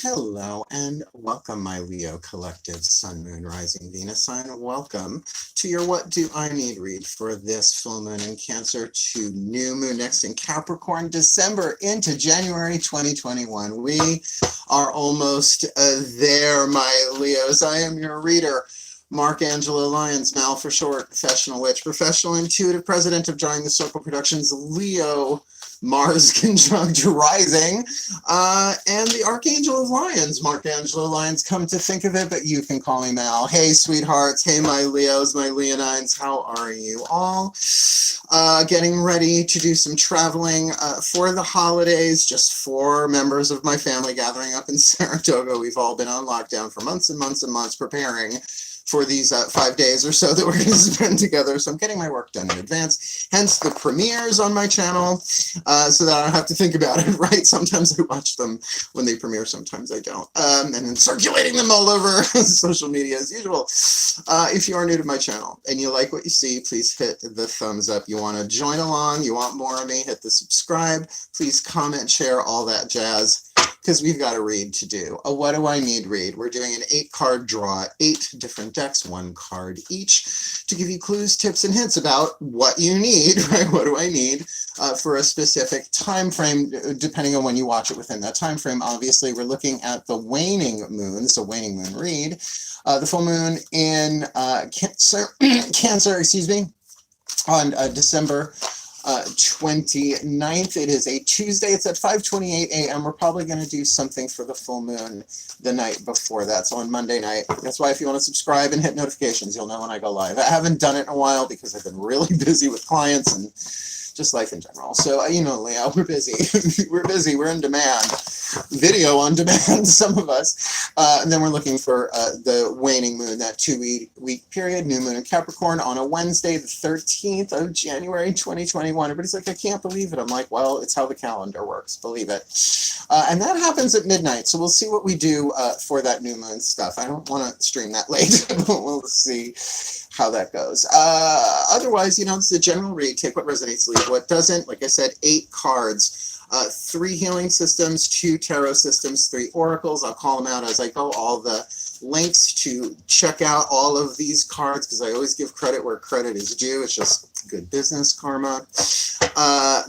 Hello and welcome, my Leo collective Sun, Moon, Rising, Venus sign. Welcome to your What Do I Need read for this full moon in Cancer to new moon next in Capricorn, December into January 2021. We are almost there, my Leos. I am your reader, Mark Angelo Lyons, Mal for short, professional witch, professional intuitive, president of DrawingTheCircle Productions, Leo, Mars conjunct rising, and the Archangel of Lions, Mark Angelo Lyons, come to think of it, but you can call me Mal. Hey, sweethearts. Hey, my Leos, my Leonines. How are you all? Getting ready to do some traveling for the holidays. Just 4 members of my family gathering up in Saratoga. We've all been on lockdown for months and months and months preparing for these 5 days or so that we're going to spend together. So I'm getting my work done in advance, hence the premieres on my channel, so that I don't have to think about it, right? Sometimes I watch them when they premiere, sometimes I don't. And then circulating them all over social media as usual. If you are new to my channel and you like what you see, please hit the thumbs up. You want to join along, you want more of me, hit the subscribe. Please comment, share, all that jazz, because we've got a read to do. A What Do I Need read. We're doing an 8-card draw, 8 different decks, 1 card each, to give you clues, tips, and hints about what you need, right? What do I need for a specific time frame, depending on when you watch it within that time frame. Obviously, we're looking at the waning moon, so waning moon read. The full moon in Cancer, excuse me, on December 29th. It is a Tuesday. It's at 5:28 a.m. We're probably going to do something for the full moon the night before that, so on Monday night. That's why if you want to subscribe and hit notifications, you'll know when I go live. I haven't done it in a while because I've been really busy with clients and just life in general. So, you know, Leo, we're busy. We're busy. We're in demand. Video on demand, some of us. And then we're looking for the waning moon, that 2-week period, new moon in Capricorn on a Wednesday, the 13th of January, 2021. Everybody's like, I can't believe it. I'm like, well, it's how the calendar works. Believe it. And that happens at midnight. So we'll see what we do for that new moon stuff. I don't want to stream that late. We'll see how that goes. Otherwise, you know, it's a general read. Take what resonates, leave what doesn't. Like I said, 8 cards. 3 healing systems, 2 tarot systems, 3 oracles. I'll call them out as I go. All the links to check out all of these cards, because I always give credit where credit is due. It's just good business karma.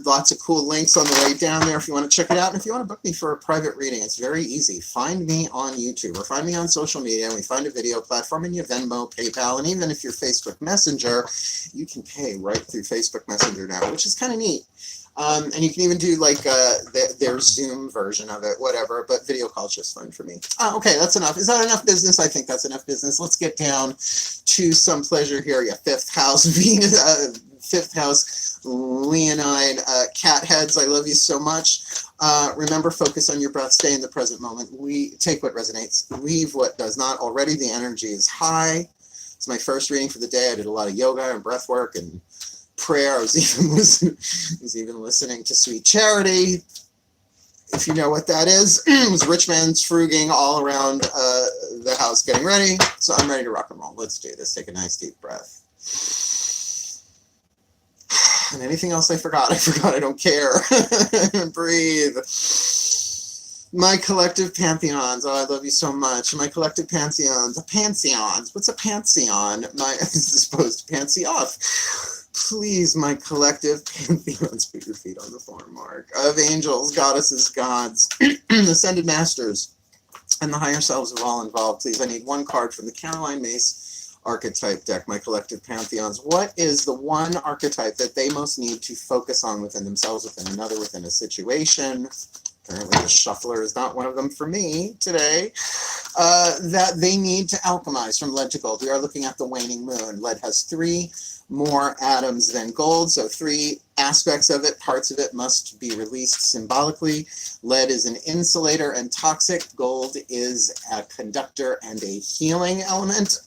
Lots of cool links on the way down there if you want to check it out. And if you want to book me for a private reading, it's very easy. Find me on YouTube or find me on social media, and we find a video platform, and you Venmo, PayPal, and even if you're Facebook Messenger, you can pay right through Facebook Messenger now, which is kind of neat. And you can even do like their Zoom version of it, whatever, but video call is just fun for me. Okay, that's enough. Is that enough business? I think that's enough business. Let's get down to some pleasure here. Yeah, 5th house, Venus, 5th house, Leonine, cat heads. I love you so much. Remember, focus on your breath, stay in the present moment. Take what resonates, leave what does not. Already the energy is high. It's my first reading for the day. I did a lot of yoga and breath work and prayer. I was even listening to Sweet Charity, if you know what that is. It was rich man's fruging all around the house getting ready. So I'm ready to rock and roll. Let's do this. Take a nice deep breath. And anything else I forgot, I don't care. Breathe. My collective pantheons. Oh, I love you so much. My collective pantheons. Pantheons. What's a pantheon? This is supposed to pantsy off. Please, my collective pantheons, put your feet on the floor, Mark, of angels, goddesses, gods, ascended masters, and the higher selves of all involved. Please, I need 1 card from the Caroline Mace archetype deck, my collective pantheons. What is the one archetype that they most need to focus on within themselves, within another, within a situation? Apparently the shuffler is not one of them for me today. That they need to alchemize from lead to gold. We are looking at the waning moon. Lead has 3 more atoms than gold, so 3 aspects of it, parts of it must be released symbolically. Lead is an insulator and toxic. Gold is a conductor and a healing element.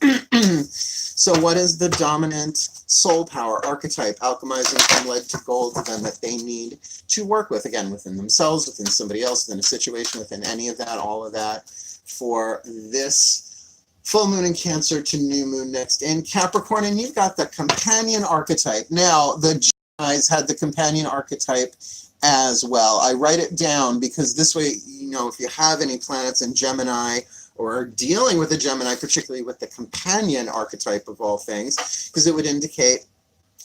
So what is the dominant soul power archetype alchemizing from lead to gold then that they need to work with, again, within themselves, within somebody else, within a situation, within any of that, all of that, for this full moon in Cancer to new moon next in Capricorn? And you've got the companion archetype. Now, the Geminis had the companion archetype as well. I write it down because this way, you know, if you have any planets in Gemini or are dealing with a Gemini, particularly with the companion archetype of all things, because it would indicate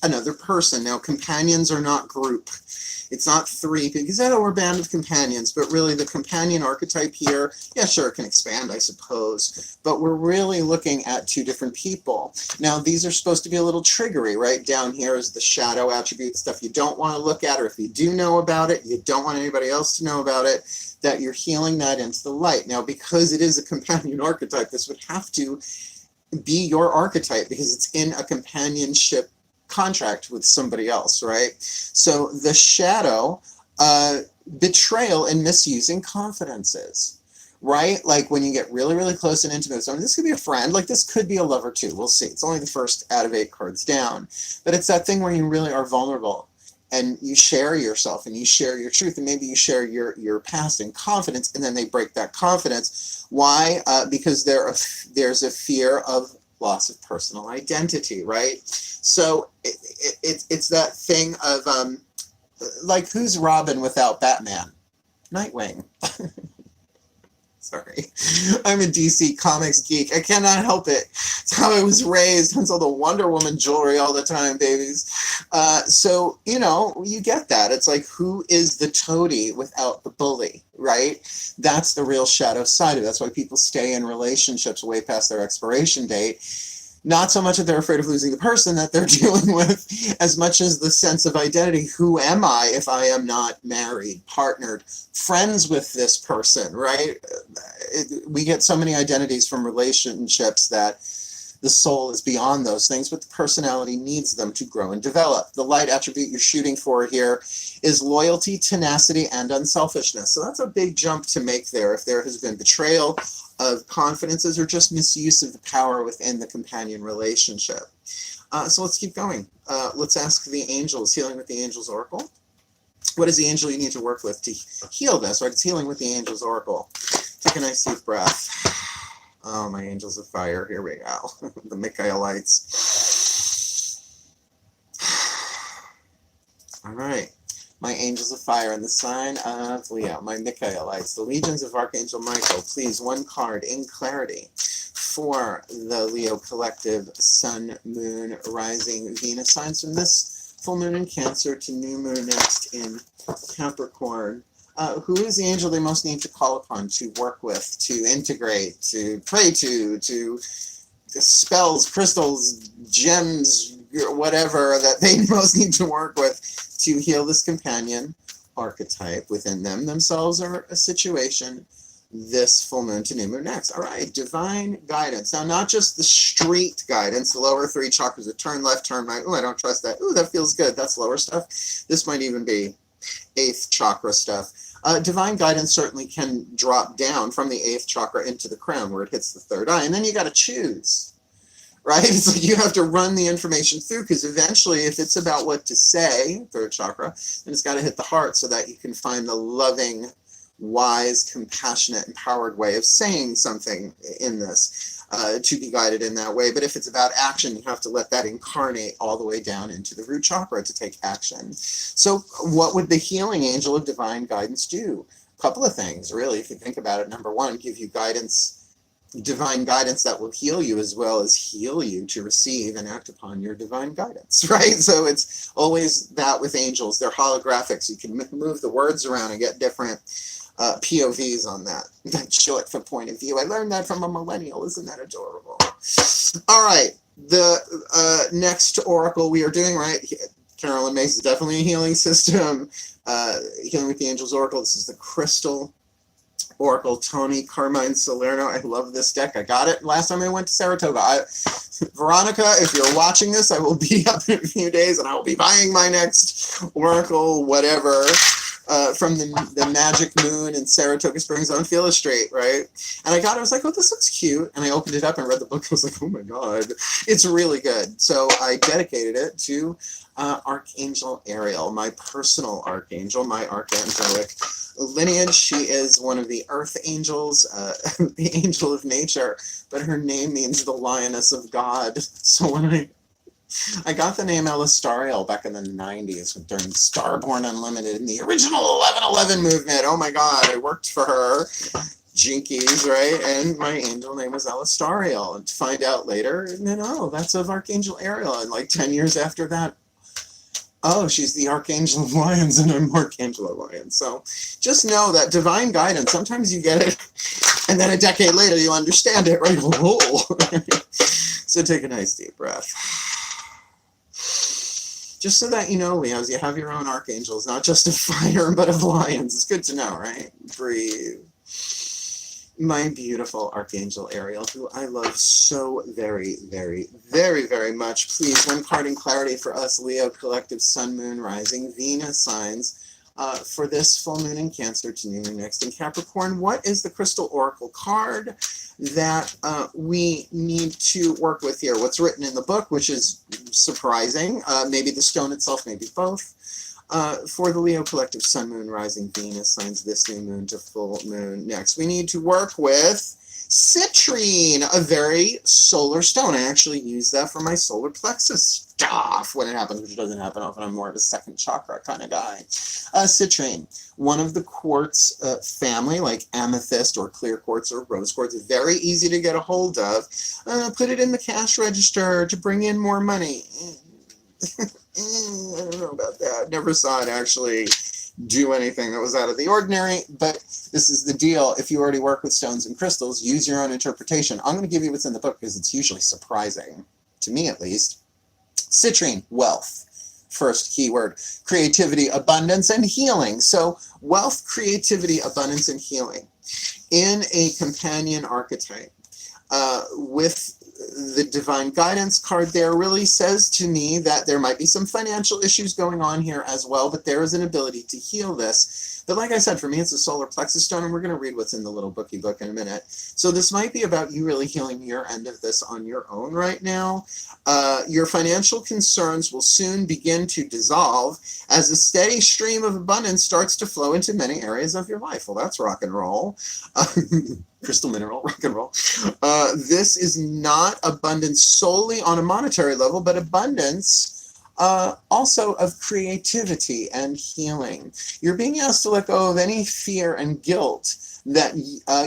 another person. Now, companions are not group. It's not three, because we're a band of companions, but really the companion archetype here, yeah, sure, it can expand, I suppose, but we're really looking at two different people. Now, these are supposed to be a little triggery. Right down here is the shadow attribute, stuff you don't want to look at, or if you do know about it, you don't want anybody else to know about it, that you're healing that into the light. Now, because it is a companion archetype, this would have to be your archetype, because it's in a companionship contract with somebody else, right? So the shadow, betrayal and misusing confidences, right? Like when you get really, really close and intimate with someone, this could be a friend, like this could be a lover too, we'll see. It's only the first out of 8 cards down, but it's that thing where you really are vulnerable and you share yourself and you share your truth, and maybe you share your past in confidence, and then they break that confidence. Why? Because there's a fear of loss of personal identity, right? So it's that thing of, like, who's Robin without Batman? Nightwing. Sorry. I'm a DC Comics geek. I cannot help it. It's how I was raised. It's all the Wonder Woman jewelry all the time, babies. So, you know, you get that. It's like, who is the toady without the bully, right? That's the real shadow side of it. That's why people stay in relationships way past their expiration date. Not so much that they're afraid of losing the person that they're dealing with, as much as the sense of identity. Who am I if I am not married, partnered, friends with this person, right? We get so many identities from relationships that the soul is beyond those things, but the personality needs them to grow and develop. The light attribute you're shooting for here is loyalty, tenacity, and unselfishness. So that's a big jump to make there. If there has been betrayal of confidences or just misuse of the power within the companion relationship. So let's keep going. Let's ask the angels, healing with the angels oracle. What is the angel you need to work with to heal this, right? It's healing with the angels oracle. Take a nice deep breath. Oh, my angels of fire, here we go. The Michaelites. All right. My angels of fire in the sign of Leo, my Michaelites, the legions of Archangel Michael, please, one card in clarity for the Leo collective, Sun, Moon, Rising, Venus signs from this full moon in Cancer to new moon next in Capricorn. Who is the angel they most need to call upon, to work with, to integrate, to pray to spells, crystals, gems, whatever that they most need to work with to heal this companion archetype within them, themselves, or a situation this full moon to new moon next. All right, divine guidance. Now, not just the street guidance, the lower 3 chakras of turn left, turn right. Oh, I don't trust that. Oh, that feels good. That's lower stuff. This might even be 8th chakra stuff. Divine guidance certainly can drop down from the 8th chakra into the crown where it hits the 3rd eye, and then you got to choose. Right? It's like you have to run the information through, because eventually if it's about what to say, 3rd chakra, then it's got to hit the heart so that you can find the loving, wise, compassionate, empowered way of saying something in this, to be guided in that way. But if it's about action, you have to let that incarnate all the way down into the root chakra to take action. So what would the healing angel of divine guidance do? A couple of things, really, if you think about it. Number one, give you guidance, divine guidance that will heal you, as well as heal you to receive and act upon your divine guidance, right? So it's always that with angels. They're holographics. You can move the words around and get different POVs on that. Short for point of view. I learned that from a millennial. Isn't that adorable? All right. The next oracle we are doing, right? Carolyn Mace is definitely a healing system. Healing with the Angels Oracle. This is the Crystal Oracle, Tony Carmine Salerno. I love this deck. I got it last time I went to Saratoga. Veronica, if you're watching this, I will be up in a few days, and I will be buying my next Oracle, whatever, from the Magic Moon in Saratoga Springs on Phyllis Street, right? And I got it. I was like, oh, this looks cute. And I opened it up and read the book. I was like, oh, my God. It's really good. So I dedicated it to Archangel Ariel, my personal archangel, my archangelic lineage. She is one of the earth angels, the angel of nature, but her name means the lioness of God. So when I I got the name Elistariel back in the 90s during Starborn Unlimited in the original 1111 movement. Oh my God, I worked for her. Jinkies, right? And my angel name was Elistariel. And to find out later, and then, oh, that's of Archangel Ariel. And like 10 years after that, oh, she's the Archangel of Lyons and I'm Archangel of Lyons. So just know that divine guidance, sometimes you get it, and then a decade later you understand it, right? Whoa. So take a nice deep breath. Just so that you know, Leos, you have your own archangels, not just of fire, but of lions. It's good to know, right? Breathe. My beautiful Archangel Ariel, who I love so very, very, very, very much. Please, one card in clarity for us, Leo, collective, sun, moon, rising, Venus signs, for this full moon in Cancer to new moon next in Capricorn. What is the crystal oracle card that we need to work with here? What's written in the book, which is surprising. Maybe the stone itself, maybe both. For the Leo collective, sun, moon, rising, Venus signs this new moon to full moon next. We need to work with citrine, a very solar stone. I actually use that for my solar plexus stuff when it happens, which doesn't happen often. I'm more of a second chakra kind of guy. Citrine, one of the quartz family, like amethyst or clear quartz or rose quartz, very easy to get a hold of. Put it in the cash register to bring in more money. I don't know about that. Never saw it actually do anything that was out of the ordinary, but this is the deal. If you already work with stones and crystals, use your own interpretation. I'm going to give you what's in the book because it's usually surprising, to me at least. Citrine, wealth. First keyword, creativity, abundance, and healing. So wealth, creativity, abundance, and healing. In a companion archetype, with the divine guidance card there really says to me that there might be some financial issues going on here as well, but there is an ability to heal this. But like I said, for me, it's a solar plexus stone, and we're going to read what's in the little bookie book in a minute. So this might be about you really healing your end of this on your own right now. Your financial concerns will soon begin to dissolve as a steady stream of abundance starts to flow into many areas of your life. Well, that's rock and roll. Crystal mineral, rock and roll. This is not abundance solely on a monetary level, but abundance also of creativity and healing. You're being asked to let go of any fear and guilt that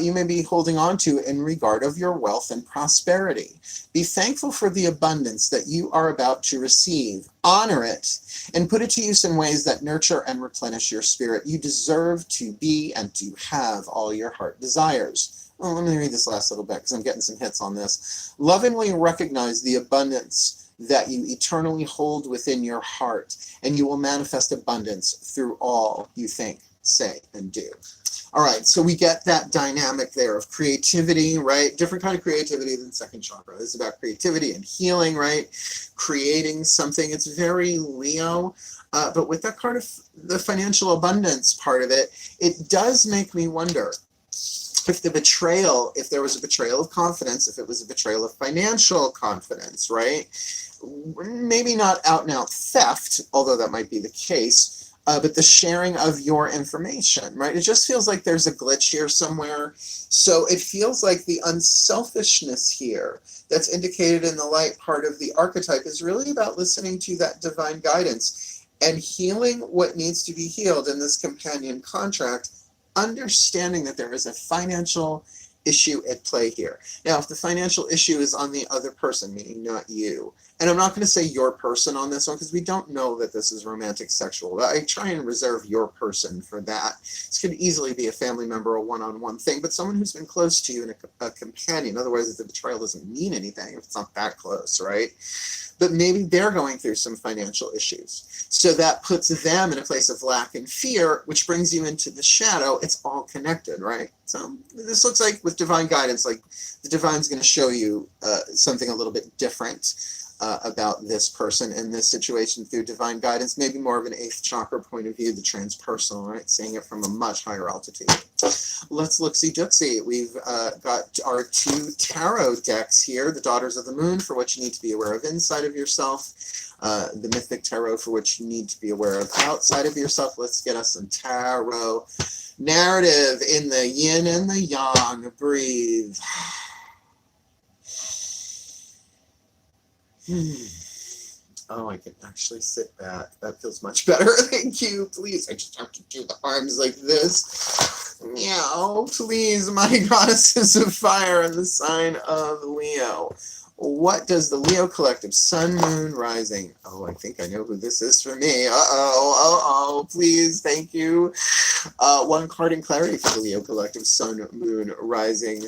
you may be holding on to in regard of your wealth and prosperity. Be thankful for the abundance that you are about to receive. Honor it and put it to use in ways that nurture and replenish your spirit. You deserve to be and to have all your heart desires. Well, let me read this last little bit because I'm getting some hits on this. Lovingly recognize the abundance that you eternally hold within your heart, and you will manifest abundance through all you think, say, and do. All right, so we get that dynamic there of creativity, right? Different kind of creativity than second chakra. This is about creativity and healing, right? Creating something. It's very Leo. But with that card of the financial abundance part of it, it does make me wonder if the betrayal, if there was a betrayal of confidence, if it was a betrayal of financial confidence, right? Maybe not out and out theft, although that might be the case, but the sharing of your information, right? It just feels like there's a glitch here somewhere. So it feels like the unselfishness here that's indicated in the light part of the archetype is really about listening to that divine guidance and healing what needs to be healed in this companion contract, understanding that there is a financial issue at play here. Now, if the financial issue is on the other person, meaning not you, and I'm not going to say your person on this one because we don't know that this is romantic sexual. I try and reserve your person for that. This could easily be a family member, a one-on-one thing, but someone who's been close to you and a companion. Otherwise, the betrayal doesn't mean anything if it's not that close, right? But maybe they're going through some financial issues. So that puts them in a place of lack and fear, which brings you into the shadow. It's all connected, right? So this looks like with divine guidance, like the divine's going to show you something a little bit different about this person in this situation through divine guidance, maybe more of an 8th chakra point of view, the transpersonal, right? Seeing it from a much higher altitude. Let's look-see-dooksy. We've got our 2 tarot decks here, the Daughters of the Moon, for what you need to be aware of inside of yourself, the Mythic Tarot, for what you need to be aware of outside of yourself. Let's get us some tarot narrative in the yin and the yang. Breathe. Oh, I can actually sit back. That feels much better. Thank you. Please, I just have to do the arms like this. Meow. Please, my goddesses of fire and the sign of Leo. What does the Leo collective, Sun, Moon, Rising? Oh, I think I know who this is for me. Uh-oh. Please, thank you. One card in clarity for the Leo collective, Sun, Moon, Rising,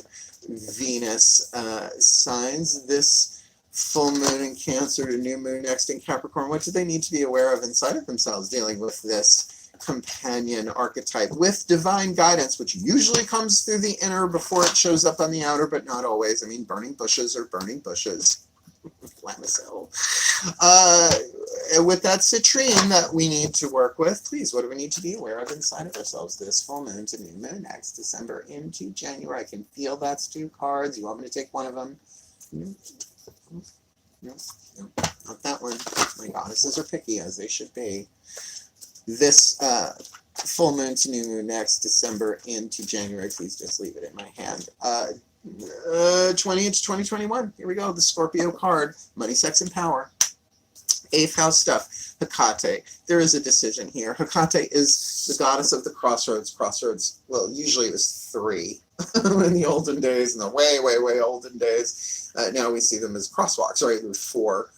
Venus signs. This full moon in Cancer to new moon next in Capricorn. What do they need to be aware of inside of themselves dealing with this companion archetype with divine guidance, which usually comes through the inner before it shows up on the outer, but not always. I mean, burning bushes are burning bushes. Flamacell. With that citrine that we need to work with, please, what do we need to be aware of inside of ourselves this full moon to new moon next December into January? I can feel that's 2 cards. You want me to take one of them? No, not that one. My goddesses are picky, as they should be. This full moon to new moon next December into January. Please just leave it in my hand. 20 into 2021. Here we go. The Scorpio card. Money, sex, and power. 8th house stuff. Hecate. There is a decision here. Hecate is the goddess of the crossroads. Crossroads, well, usually it was 3 in the olden days, in the way, way, way olden days. Now we see them as crosswalks, right, with 4,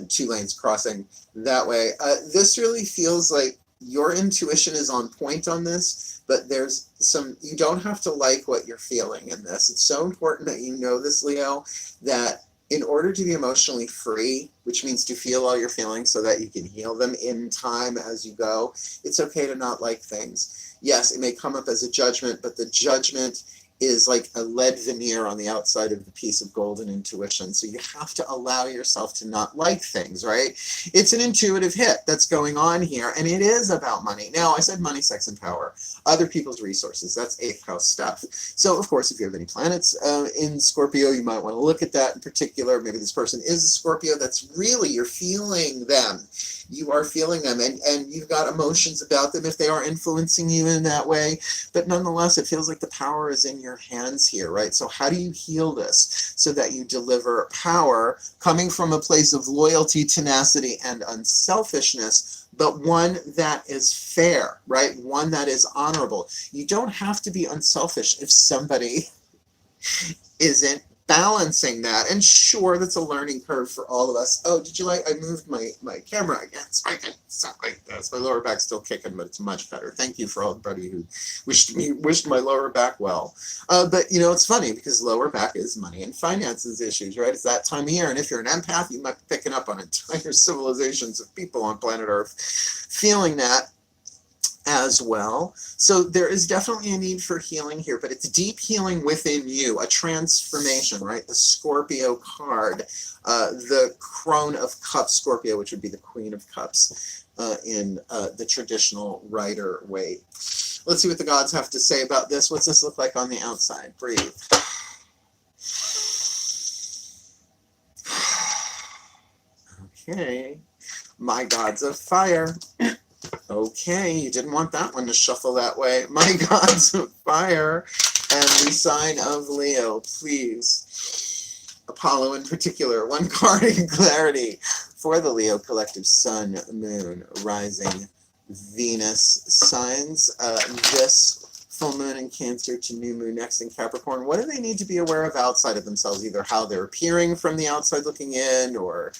2 lanes crossing that way. This really feels like your intuition is on point on this, but there's some, you don't have to like what you're feeling in this. It's so important that you know this, Leo, that in order to be emotionally free, which means to feel all your feelings so that you can heal them in time as you go, it's okay to not like things. Yes, it may come up as a judgment, but the judgment is like a lead veneer on the outside of the piece of golden intuition. So you have to allow yourself to not like things, right? It's an intuitive hit that's going on here, and it is about money. Now, I said money, sex, and power. Other people's resources, that's 8th house stuff. So, of course, if you have any planets in Scorpio, you might want to look at that in particular. Maybe this person is a Scorpio. That's really, you're feeling them. You are feeling them, and you've got emotions about them if they are influencing you in that way. But nonetheless, it feels like the power is in your hands here, right? So how do you heal this so that you deliver power coming from a place of loyalty, tenacity, and unselfishness, but one that is fair, right? One that is honorable. You don't have to be unselfish if somebody isn't balancing that. And sure, that's a learning curve for all of us. Oh, did you like, I moved my camera again so I can sound like this. My lower back's still kicking, but it's much better. Thank you for everybody who wished my lower back well. But you know, it's funny because lower back is money and finances issues, right? It's that time of year. And if you're an empath, you might be picking up on entire civilizations of people on planet Earth feeling that as well. So there is definitely a need for healing here, but it's deep healing within you, a transformation, right? The Scorpio card, the Crone of Cups, Scorpio, which would be the Queen of Cups in the traditional Rider way. Let's see what the gods have to say about this. What's this look like on the outside? Breathe. Okay. My gods of fire. Okay, you didn't want that one to shuffle that way. My gods of fire and the sign of Leo, please. Apollo in particular, one card in clarity for the Leo collective, Sun, Moon, Rising, Venus signs. This full moon in Cancer to new moon next in Capricorn. What do they need to be aware of outside of themselves? Either how they're appearing from the outside looking in, or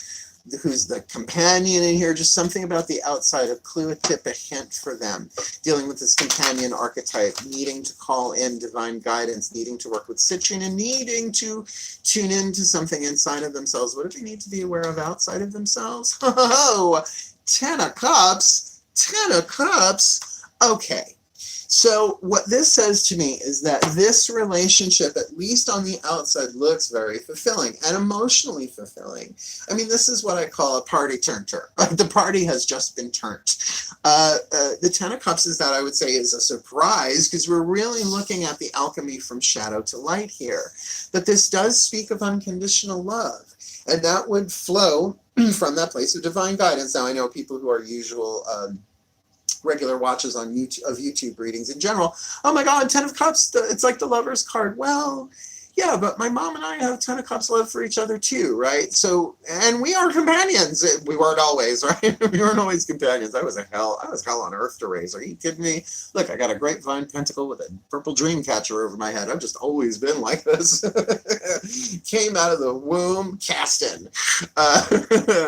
who's the companion in here, just something about the outside, a clue, a tip, a hint for them. Dealing with this companion archetype, needing to call in divine guidance, needing to work with citrine, and needing to tune into something inside of themselves. What do they need to be aware of outside of themselves? Oh, 10 of Cups. 10 of Cups. Okay. So what this says to me is that this relationship, at least on the outside, looks very fulfilling and emotionally fulfilling. I mean, this is what I call a party turn-turn. Like the party has just been turned. The 10 of Cups is that I would say is a surprise because we're really looking at the alchemy from shadow to light here. But this does speak of unconditional love, and that would flow from that place of divine guidance. Now, I know people who are usual regular watches on YouTube, of YouTube readings in general. Oh my God, 10 of Cups, it's like the Lover's card. Well, yeah, but my mom and I have 10 of cups love for each other too, right? So, and we are companions. We weren't always, right? We weren't always companions. I was hell on earth to raise. Are you kidding me? Look, I got a grapevine pentacle with a purple dream catcher over my head. I've just always been like this. Came out of the womb, casting,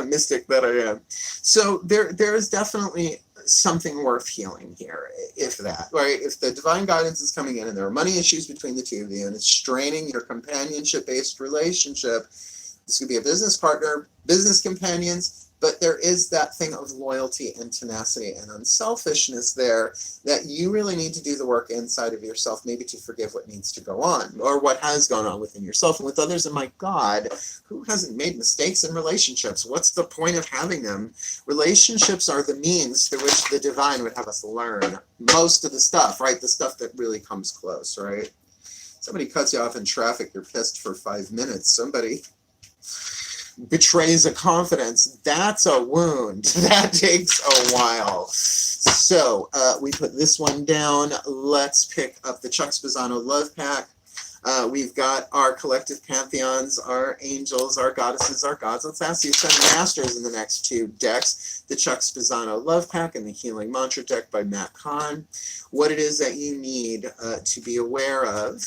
mystic that I am. So there is definitely something worth healing here, if that, right? If the divine guidance is coming in and there are money issues between the two of you and it's straining your companionship-based relationship, this could be a business partner, business companions, but there is that thing of loyalty and tenacity and unselfishness there that you really need to do the work inside of yourself, maybe to forgive what needs to go on or what has gone on within yourself and with others. And my God, who hasn't made mistakes in relationships? What's the point of having them? Relationships are the means through which the divine would have us learn most of the stuff, right? The stuff that really comes close, right? Somebody cuts you off in traffic, you're pissed for 5 minutes. Somebody betrays a confidence, that's a wound. That takes a while. So we put this one down. Let's pick up the Chuck Spezzano Love Pack. We've got our collective pantheons, our angels, our goddesses, our gods. Let's ask the Ascended Masters in the next two decks, the Chuck Spezzano Love Pack and the Healing Mantra deck by Matt Kahn, what it is that you need to be aware of.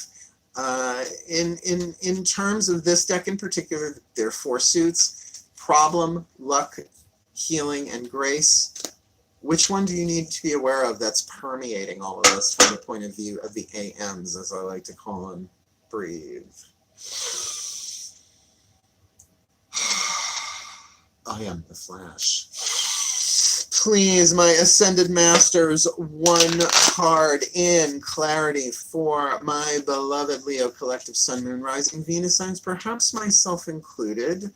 In terms of this deck in particular, there are 4 suits: problem, luck, healing, and grace. Which one do you need to be aware of that's permeating all of this from the point of view of the AMs, as I like to call them? Breathe. I am the Flash. Please, my Ascended Masters, one card in clarity for my beloved Leo collective Sun, Moon, Rising, Venus signs, perhaps myself included.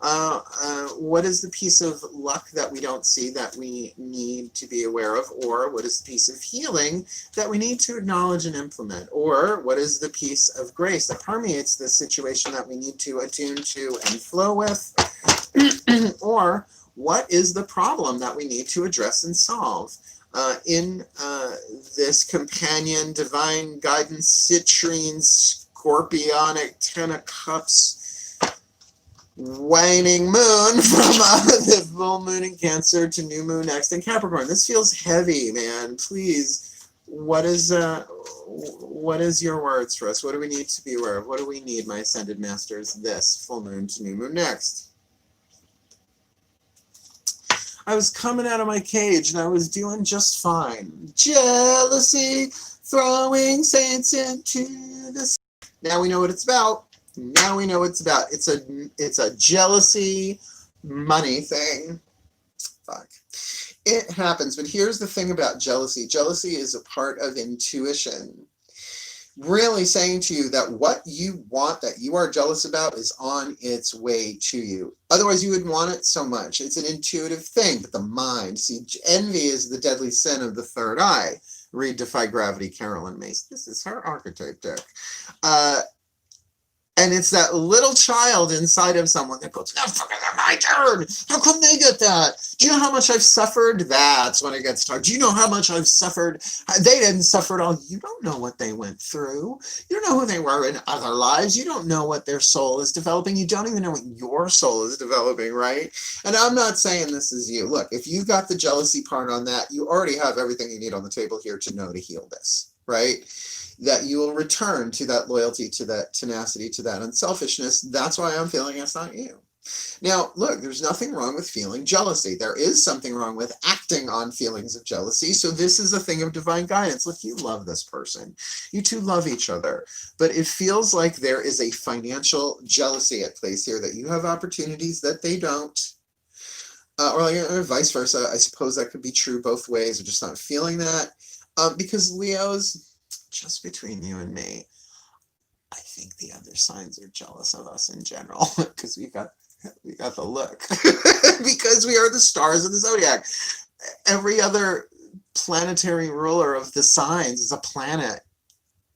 What is the piece of luck that we don't see that we need to be aware of? Or what is the piece of healing that we need to acknowledge and implement? Or what is the piece of grace that permeates the situation that we need to attune to and flow with? Or what is the problem that we need to address and solve? In this companion, divine guidance, citrine, scorpionic, 10 of cups, waning moon from the full moon in Cancer to new moon next in Capricorn. This feels heavy, man. Please, what is your words for us? What do we need to be aware of? What do we need, my Ascended Masters, this full moon to new moon next? I was coming out of my cage and I was doing just fine. Jealousy, throwing saints into the... Now we know what it's about. Now we know what it's about. It's a jealousy money thing. Fuck. It happens, but here's the thing about jealousy. Jealousy is a part of intuition. Really saying to you that what you want, that you are jealous about, is on its way to you. Otherwise, you wouldn't want it so much. It's an intuitive thing, but the mind. See, envy is the deadly sin of the third eye. Read Defy Gravity, Carolyn Mace. This is her archetype deck. And it's that little child inside of someone that goes, no, fucking my turn. How come they get that? Do you know how much I've suffered? That's when it gets started. Do you know how much I've suffered? They didn't suffer at all. You don't know what they went through. You don't know who they were in other lives. You don't know what their soul is developing. You don't even know what your soul is developing, right? And I'm not saying this is you. Look, if you got the jealousy part on that, you already have everything you need on the table here to know to heal this, right? That you will return to that loyalty, to that tenacity, to that unselfishness. That's why I'm feeling it's not you. Now, look, there's nothing wrong with feeling jealousy. There is something wrong with acting on feelings of jealousy. So this is a thing of divine guidance. Look, you love this person. You two love each other. But it feels like there is a financial jealousy at place here, that you have opportunities that they don't. Or vice versa. I suppose that could be true both ways. We're just not feeling that. Because Leos... just between you and me, I think the other signs are jealous of us in general because we got the look. Because we are the stars of the zodiac. Every other planetary ruler of the signs is a planet.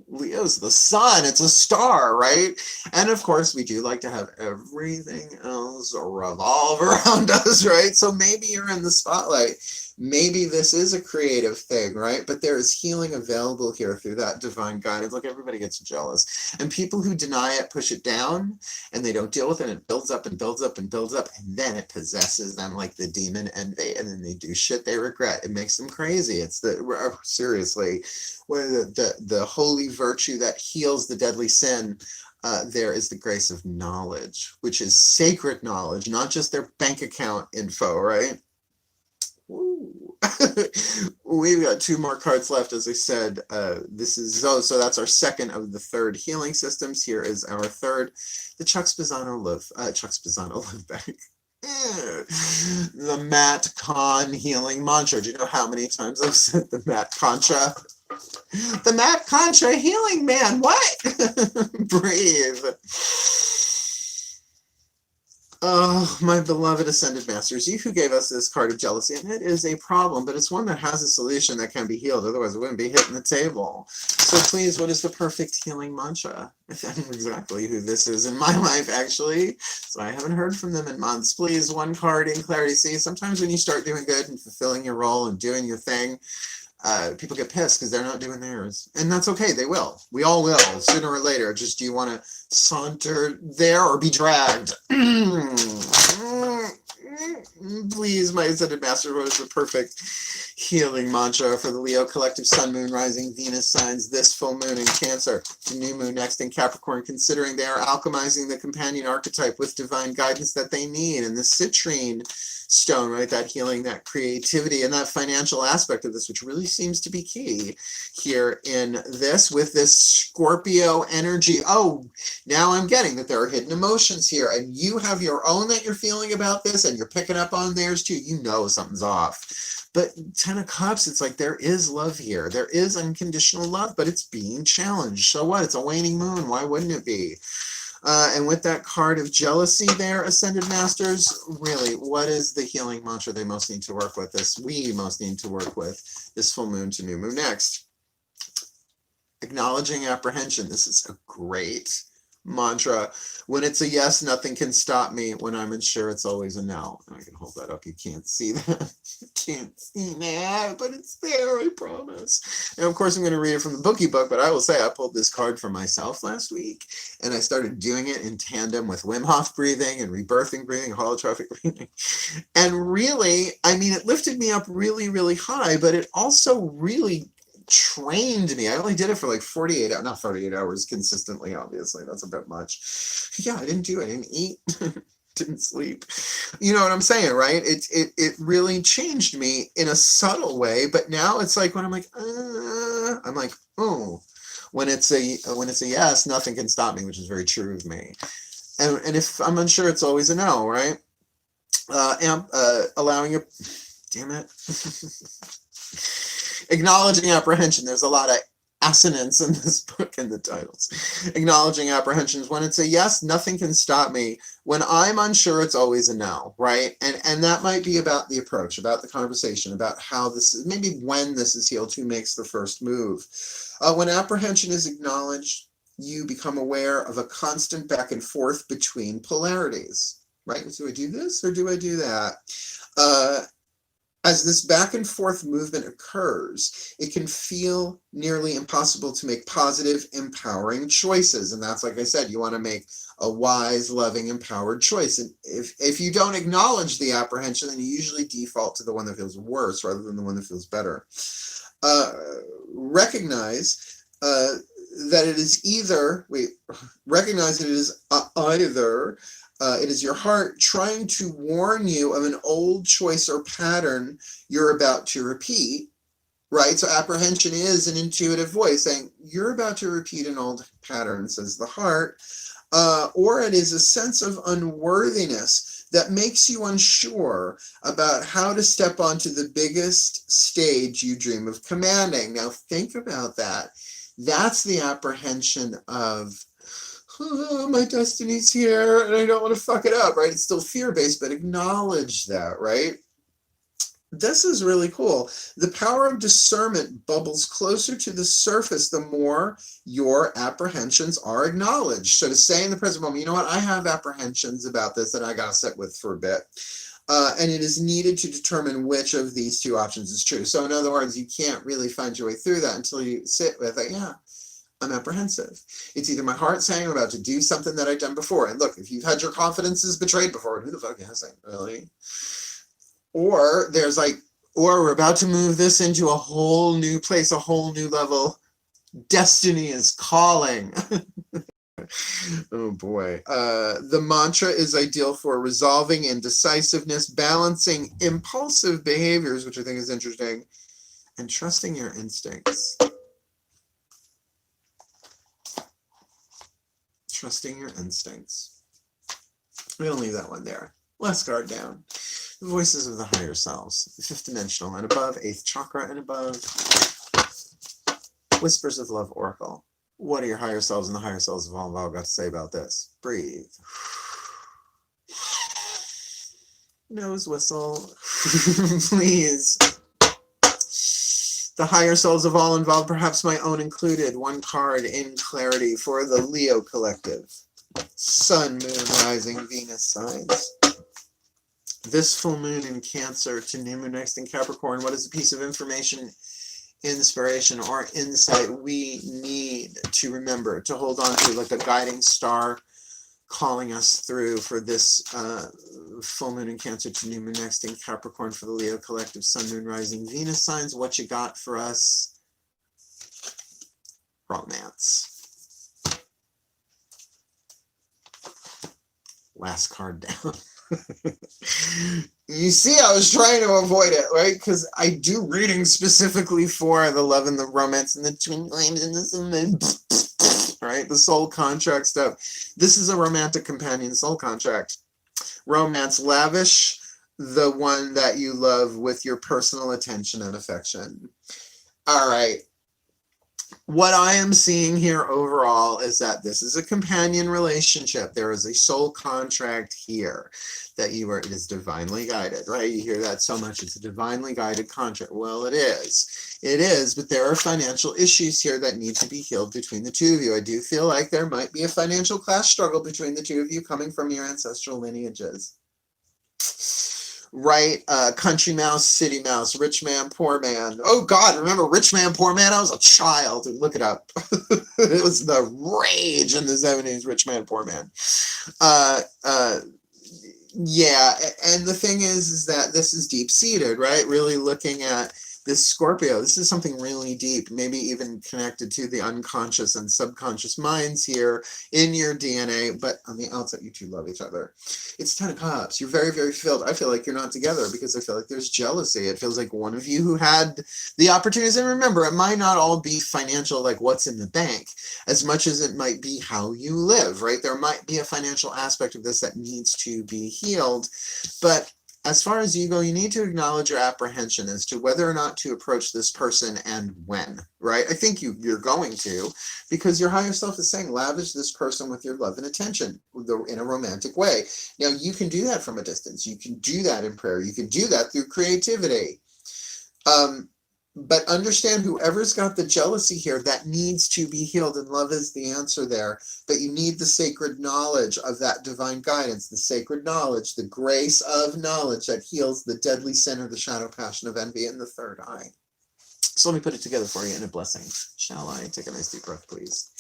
Leo's the sun. It's a star, right? And of course, we do like to have everything else revolve around us, right? So maybe you're in the spotlight Maybe this is a creative thing, right? But there is healing available here through that divine guidance. Look, everybody gets jealous. And people who deny it push it down, and they don't deal with it, and it builds up and builds up and builds up, and then it possesses them like the demon envy, and then they do shit they regret. It makes them crazy. It's seriously, the holy virtue that heals the deadly sin. There is the grace of knowledge, which is sacred knowledge, not just their bank account info, right? Ooh. We've got 2 more cards left, as I said. This is so that's our second of the 3rd healing systems. Here is our 3rd, the Chuck Spezzano live back. The Matt Kahn healing mantra. Do you know how many times I've said the Matt Contra? The Matt Contra healing man. What? Breathe. Oh, my beloved Ascended Masters, you who gave us this card of jealousy, and it is a problem, but it's one that has a solution that can be healed. Otherwise, it wouldn't be hitting the table. So please, what is the perfect healing mantra? I know exactly who this is in my life, actually. So I haven't heard from them in months. Please, 1 card in clarity. See, sometimes when you start doing good and fulfilling your role and doing your thing, people get pissed because they're not doing theirs. And that's okay. They will. We all will, sooner or later. Just, do you want to saunter there or be dragged? Please, my Ascended Master, what is the perfect healing mantra for the Leo collective Sun, Moon, Rising, Venus signs this full moon in Cancer, the new moon next in Capricorn, considering they are alchemizing the companion archetype with divine guidance that they need, and the citrine stone, right? That healing, that creativity, and that financial aspect of this, which really seems to be key here in this, with this Scorpio energy. Oh, now I'm getting that there are hidden emotions here, and you have your own that you're feeling about this, and you're picking up on theirs too. You know something's off. But 10 of Cups, it's like there is love here. There is unconditional love, but it's being challenged. So what? It's a waning moon. Why wouldn't it be? And with that card of jealousy there, Ascended Masters, really, what is the healing mantra they most need to work with? We most need to work with this full moon to new moon next. Acknowledging apprehension. This is a great mantra. When it's a yes, nothing can stop me. When I'm unsure, it's always a no. I can hold that up. You can't see that. You can't see that, but it's there, I promise. And of course, I'm going to read it from the bookie book, but I will say I pulled this card for myself last week, and I started doing it in tandem with Wim Hof breathing and rebirthing breathing, holotrophic breathing. And really, I mean, it lifted me up really, really high, but it also really trained me. I only did it for like 48 hours, not 48 hours consistently, obviously. That's a bit much. Yeah, I didn't eat, didn't sleep. You know what I'm saying, right? It really changed me in a subtle way, but now it's like when I'm like, oh, when it's a yes, nothing can stop me, which is very true of me. And if I'm unsure, it's always a no, right? Allowing a, damn it. Acknowledging apprehension. There's a lot of assonance in this book in the titles. Acknowledging apprehensions. When it's a yes, nothing can stop me. When I'm unsure, it's always a no, right? And that might be about the approach, about the conversation, about how this is, maybe when this is healed, who makes the first move. When apprehension is acknowledged, you become aware of a constant back and forth between polarities, right? Do I do this or do I do that? As this back and forth movement occurs, it can feel nearly impossible to make positive, empowering choices. And that's, like I said, you want to make a wise, loving, empowered choice. And if you don't acknowledge the apprehension, then you usually default to the one that feels worse rather than the one that feels better. Recognize that it is either, it is your heart trying to warn you of an old choice or pattern you're about to repeat, right? So apprehension is an intuitive voice saying, you're about to repeat an old pattern, says the heart. Or it is a sense of unworthiness that makes you unsure about how to step onto the biggest stage you dream of commanding. Now think about that. That's the apprehension of, oh, my destiny's here and I don't want to fuck it up, right? It's still fear-based, but acknowledge that, right? This is really cool. The power of discernment bubbles closer to the surface the more your apprehensions are acknowledged. So to say in the present moment, you know what, I have apprehensions about this that I got to sit with for a bit. And it is needed to determine which of these two options is true. So in other words, you can't really find your way through that until you sit with it. Yeah, I'm apprehensive. It's either my heart saying I'm about to do something that I've done before. And look, if you've had your confidences betrayed before, who the fuck hasn't, really? Or there's like, or we're about to move this into a whole new place, a whole new level. Destiny is calling. Oh boy. The mantra is ideal for resolving indecisiveness, balancing impulsive behaviors, which I think is interesting, and trusting your instincts. Trusting your instincts. We'll leave that one there. Let's guard down. The voices of the higher selves, the fifth dimensional and above, eighth chakra and above. Whispers of Love Oracle. What are your higher selves and the higher selves of all got to say about this? Breathe. Nose whistle. Please. The higher selves of all involved, perhaps my own included. One card in clarity for the Leo collective. Sun, Moon, Rising, Venus signs. This full moon in Cancer to new moon next in Capricorn. What is a piece of information, inspiration, or insight we need to remember, to hold on to, like a guiding star calling us through for this full moon in Cancer to new moon next in Capricorn for the Leo collective, Sun, Moon, Rising, Venus signs? What you got for us? Romance. Last card down. You see, I was trying to avoid it, right? Because I do readings specifically for the love and the romance and the twin flames and the right? The soul contract stuff. This is a romantic companion soul contract. Romance, lavish the one that you love with your personal attention and affection. All right. What I am seeing here overall is that this is a companion relationship. There is a soul contract here that it is divinely guided, right? You hear that so much. It's a divinely guided contract. Well, it is. It is, but there are financial issues here that need to be healed between the two of you. I do feel like there might be a financial class struggle between the two of you coming from your ancestral lineages. Right? Country mouse, city mouse, rich man, poor man. Oh God, remember rich man, poor man? I was a child. Look it up. It was the rage in the 70s, rich man, poor man. Yeah, and the thing is that this is deep-seated, right? Really looking at this Scorpio. This is something really deep, maybe even connected to the unconscious and subconscious minds here in your DNA, but on the outside, you two love each other. It's 10 of Cups. You're very, very filled. I feel like you're not together because I feel like there's jealousy. It feels like one of you who had the opportunities, and remember, it might not all be financial, like what's in the bank, as much as it might be how you live, right? There might be a financial aspect of this that needs to be healed, but as far as you go, you need to acknowledge your apprehension as to whether or not to approach this person and when, right? I think you're going to, because your higher self is saying, lavish this person with your love and attention in a romantic way. Now, you can do that from a distance. You can do that in prayer. You can do that through creativity. But understand whoever's got the jealousy here, that needs to be healed, and love is the answer there. But you need the sacred knowledge of that divine guidance, the sacred knowledge, the grace of knowledge that heals the deadly sin or the shadow passion of envy in the third eye. So let me put it together for you in a blessing. Shall I? Take a nice deep breath, please.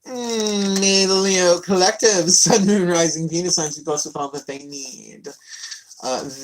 May the Leo collective, Sun, Moon, Rising, Venus signs be blessed with all that they need.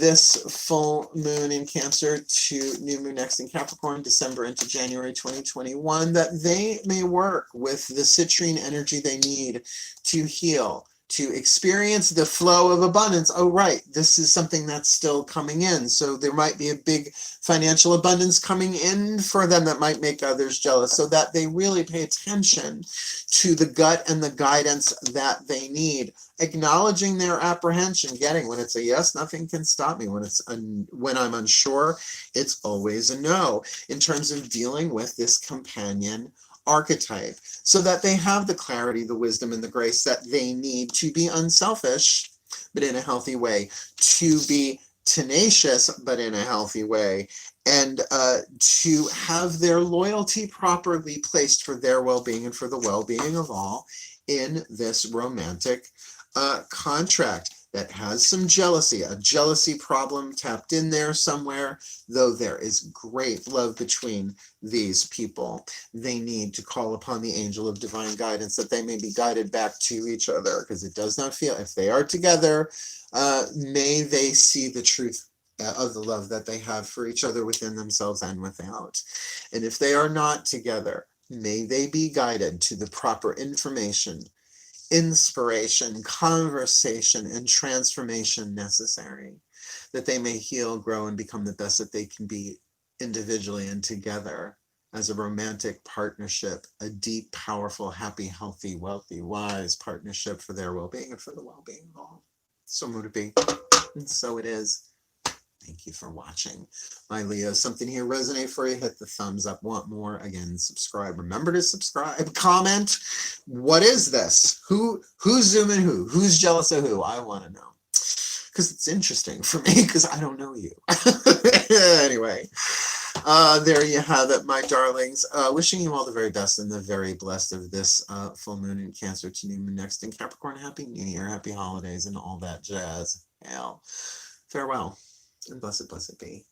This full moon in Cancer to new moon next in Capricorn, December into January 2021, that they may work with the citrine energy they need to heal, to experience the flow of abundance. Oh, right, this is something that's still coming in. So there might be a big financial abundance coming in for them that might make others jealous, so that they really pay attention to the gut and the guidance that they need. Acknowledging their apprehension, getting when it's a yes, nothing can stop me. When I'm unsure, it's always a no, in terms of dealing with this companion archetype, so that they have the clarity, the wisdom, and the grace that they need to be unselfish, but in a healthy way, to be tenacious, but in a healthy way, and to have their loyalty properly placed for their well-being and for the well-being of all in this romantic contract. that has some jealousy, a jealousy problem tapped in there somewhere, though there is great love between these people. They need to call upon the angel of divine guidance that they may be guided back to each other, because it does not feel, if they are together, may they see the truth of the love that they have for each other within themselves and without. And if they are not together, may they be guided to the proper information, inspiration, conversation, and transformation necessary, that they may heal, grow, and become the best that they can be individually and together as a romantic partnership, a deep, powerful, happy, healthy, wealthy, wise partnership for their well-being and for the well-being of all. So mote it be, and so it is. Thank you for watching. My Leo, something here resonate for you, hit the thumbs up. Want more? Again, subscribe. Remember to subscribe, comment. What is this? Who's zooming who? Who's jealous of who? I want to know. Because it's interesting for me, because I don't know you. Anyway, there you have it, my darlings. Wishing you all the very best and the very blessed of this full moon in Cancer to new moon next in Capricorn. Happy New Year, happy holidays, and all that jazz. Hell, farewell. And blessed, blessed be.